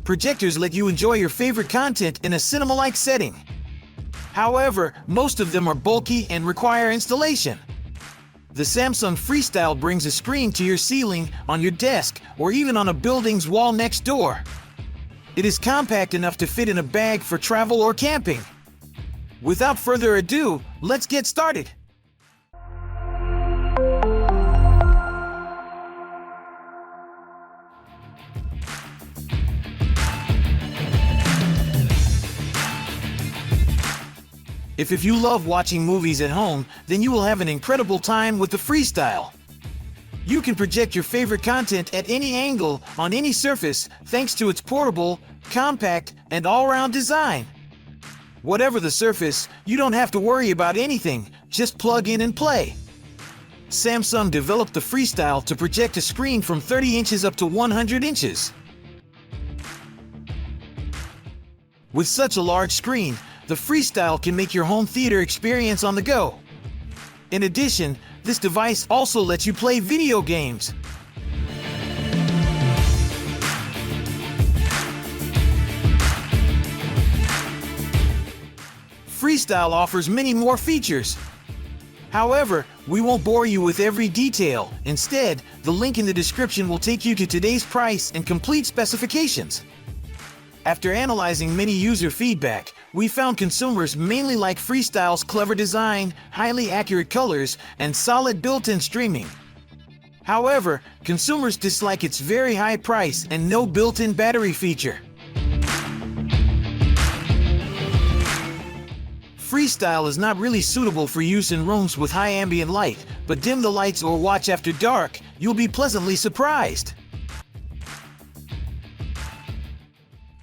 Projectors let you enjoy your favorite content in a cinema-like setting. However, most of them are bulky and require installation. The Samsung Freestyle brings a screen to your ceiling, on your desk, or even on a building's wall next door. It is compact enough to fit in a bag for travel or camping. Without further ado, let's get started. If you love watching movies at home, then you will have an incredible time with the Freestyle. You can project your favorite content at any angle, on any surface, thanks to its portable, compact, and all-round design. Whatever the surface, you don't have to worry about anything, just plug in and play. Samsung developed the Freestyle to project a screen from 30 inches up to 100 inches. With such a large screen, the Freestyle can make your home theater experience on the go. In addition, this device also lets you play video games. Freestyle offers many more features. However, we won't bore you with every detail. Instead, the link in the description will take you to today's price and complete specifications. After analyzing many user feedback, we found consumers mainly like Freestyle's clever design, highly accurate colors, and solid built-in streaming. However, consumers dislike its very high price and no built-in battery feature. Freestyle is not really suitable for use in rooms with high ambient light, but dim the lights or watch after dark, you'll be pleasantly surprised.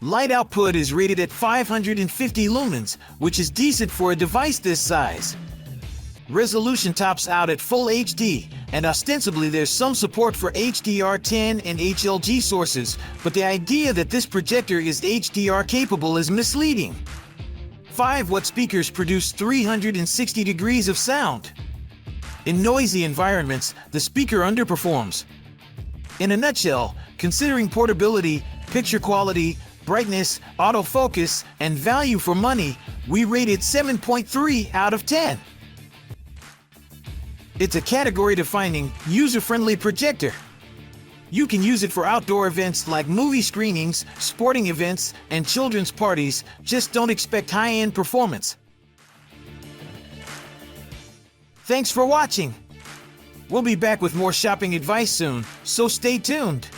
Light output is rated at 550 lumens, which is decent for a device this size. Resolution tops out at Full HD, and ostensibly there's some support for HDR10 and HLG sources, but the idea that this projector is HDR capable is misleading. 5-watt speakers produce 360 degrees of sound. In noisy environments, the speaker underperforms. In a nutshell, considering portability, picture quality, brightness, autofocus, and value for money, we rate it 7.3 out of 10. It's a category-defining, user-friendly projector. You can use it for outdoor events like movie screenings, sporting events, and children's parties. Just don't expect high-end performance. Thanks for watching. We'll be back with more shopping advice soon, so stay tuned.